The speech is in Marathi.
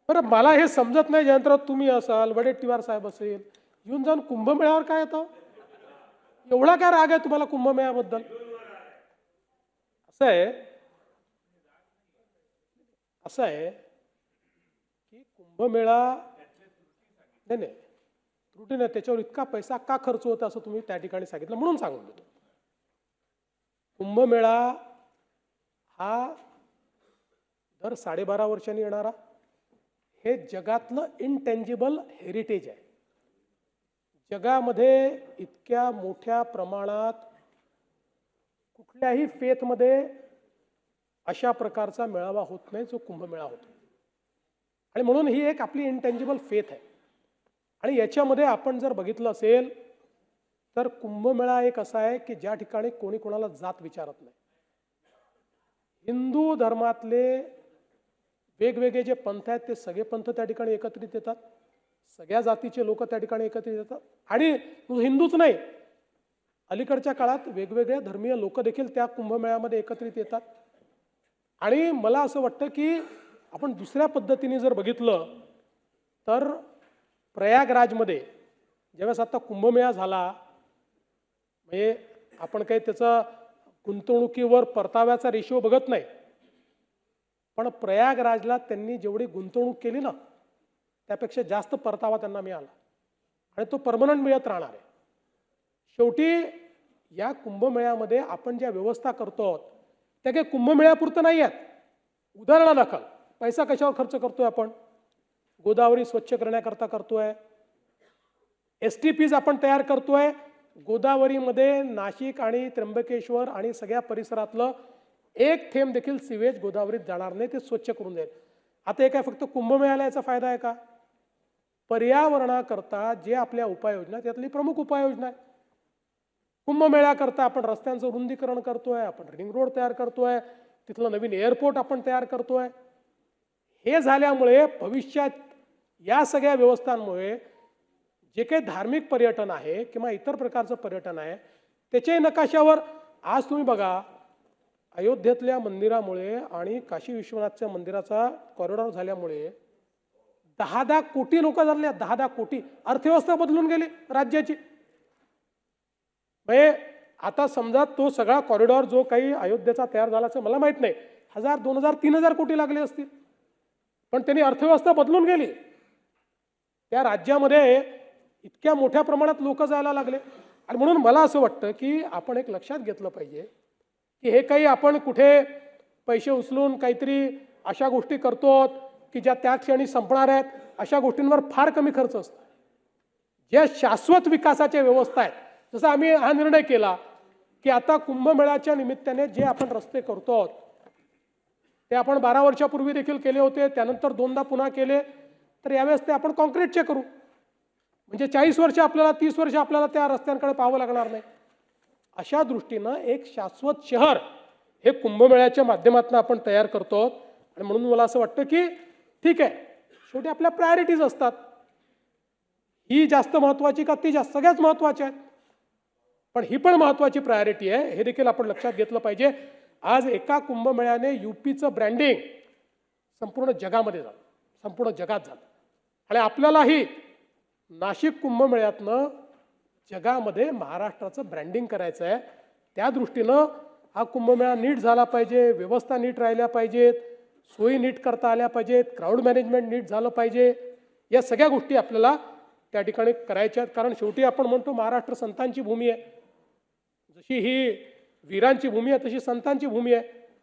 बरं मला हे समजत नाही, जयंतराव तुम्ही असाल, वडेट्टीवार साहेब असेल, येऊन जाऊन कुंभमेळ्यावर काय येतं? एवढा काय राग आहे तुम्हाला कुंभमेळ्याबद्दल? असं आहे असं आहे की कुंभमेळा नाही नाही त्रुटी नाही, त्याच्यावर इतका पैसा का खर्च होता असं तुम्ही त्या ठिकाणी सांगितलं म्हणून सांगून देतो. कुंभमेळा हा दर 12.5 वर्षांनी येणारा हे जगातलं इनटेंजिबल हेरिटेज आहे. जगामध्ये इतक्या मोठ्या प्रमाणात कुठल्याही फेथमध्ये अशा प्रकारचा मेळावा होत नाही जो कुंभमेळा होतो. आणि म्हणून ही एक आपली इनटेंजिबल फेथ आहे. आणि याच्यामध्ये आपण जर बघितलं असेल तर कुंभमेळा एक असा आहे की ज्या ठिकाणी कोणी कोणाला जात विचारत नाही. हिंदू धर्मातले वेगवेगळे जे पंथ आहेत ते सगळे पंथ त्या ठिकाणी एकत्रित येतात, सगळ्या जातीचे लोक त्या ठिकाणी एकत्रित येतात. आणि हिंदूच नाही, अलीकडच्या काळात वेगवेगळ्या धर्मीय लोक देखील त्या कुंभमेळ्यामध्ये एकत्रित येतात. आणि मला असं वाटतं की आपण दुसऱ्या पद्धतीने जर बघितलं तर प्रयागराजमध्ये ज्यावेळेस आता कुंभमेळा झाला, म्हणजे आपण काही त्याचा गुंतवणुकीवर परताव्याचा रेशो बघत नाही, पण प्रयागराजला त्यांनी जेवढी गुंतवणूक केली ना त्यापेक्षा जास्त परतावा त्यांना मिळाला आणि तो परमनंट मिळत राहणार आहे. शेवटी या कुंभमेळ्यामध्ये आपण ज्या व्यवस्था करतो त्या काही कुंभमेळ्यापुरतं नाही आहेत. उदाहरणादाखल पैसा कशावर खर्च करतोय आपण? गोदावरी स्वच्छ करण्याकरता करतोय, STPs आपण तयार करतोय. गोदावरीमध्ये नाशिक आणि त्र्यंबकेश्वर आणि सगळ्या परिसरातलं एक थेंब देखील सिवेज गोदावरीत जाणार नाही, ते स्वच्छ करून जाईल. आता हे काय फक्त कुंभमेळ्याला याचा फायदा आहे का? पर्यावरणाकरता जे आपल्या उपाययोजना त्यातली प्रमुख उपाययोजना आहे. कुंभमेळ्याकरता आपण रस्त्यांचं रुंदीकरण करतोय, आपण रिंग रोड तयार करतोय, तिथलं नवीन एअरपोर्ट आपण तयार करतोय. हे झाल्यामुळे भविष्यात या सगळ्या व्यवस्थांमुळे जे काही धार्मिक पर्यटन आहे किंवा इतर प्रकारचं पर्यटन आहे त्याच्याही नकाशावर आज तुम्ही बघा, अयोध्येतल्या मंदिरामुळे आणि काशी विश्वनाथच्या मंदिराचा कॉरिडॉर झाल्यामुळे 10 कोटी लोक झाले. 10 कोटी. अर्थव्यवस्था बदलून गेली राज्याची. म्हणजे आता समजा तो सगळा कॉरिडॉर जो काही अयोध्येचा तयार झाल्याचं मला माहित नाही, 1000, 2000, 3000 कोटी लागले असतील, पण त्यांनी अर्थव्यवस्था बदलून गेली. त्या राज्यामध्ये इतक्या मोठ्या प्रमाणात लोक जायला लागले. आणि म्हणून मला असं वाटतं की आपण एक लक्षात घेतलं पाहिजे की हे काही आपण कुठे पैसे उचलून काहीतरी अशा गोष्टी करतो की ज्या त्या क्षणी संपणार आहेत, अशा गोष्टींवर फार कमी खर्च असतो. ज्या शाश्वत विकासाच्या व्यवस्था आहेत, जसं आम्ही हा निर्णय केला की आता कुंभमेळ्याच्या निमित्ताने जे आपण रस्ते करतो ते आपण 12 वर्षापूर्वी देखील केले होते, त्यानंतर 2दा पुन्हा केले, तर यावेळेस ते आपण कॉन्क्रीटचे करू. म्हणजे 40 वर्ष आपल्याला 30 वर्ष आपल्याला त्या रस्त्यांकडे पाहावं लागणार नाही. अशा दृष्टीनं एक शाश्वत शहर हे कुंभमेळ्याच्या माध्यमातून आपण तयार करतो. आणि म्हणून मला असं वाटतं की ठीक आहे, शेवटी आपल्या प्रायोरिटीज असतात, ही जास्त महत्त्वाची का ती जास्त, सगळ्याच महत्त्वाच्या आहेत, पण ही पण महत्त्वाची प्रायोरिटी आहे, हे देखील आपण लक्षात घेतलं पाहिजे. आज एका कुंभमेळ्याने UPचं ब्रँडिंग संपूर्ण जगामध्ये झालं, संपूर्ण जगात झालं. आणि आपल्यालाही नाशिक कुंभमेळ्यातनं जगामध्ये महाराष्ट्राचं ब्रँडिंग करायचं आहे. त्या दृष्टीनं हा कुंभमेळा नीट झाला पाहिजे, व्यवस्था नीट राहिल्या पाहिजेत, सोयी नीट करता आल्या पाहिजेत, क्राऊड मॅनेजमेंट नीट झालं पाहिजे. या सगळ्या गोष्टी आपल्याला त्या ठिकाणी करायच्या आहेत. कारण शेवटी आपण म्हणतो महाराष्ट्र संतांची भूमी आहे. जशी ही वीरांची भूमी आहे तशी संतांची भूमी आहे.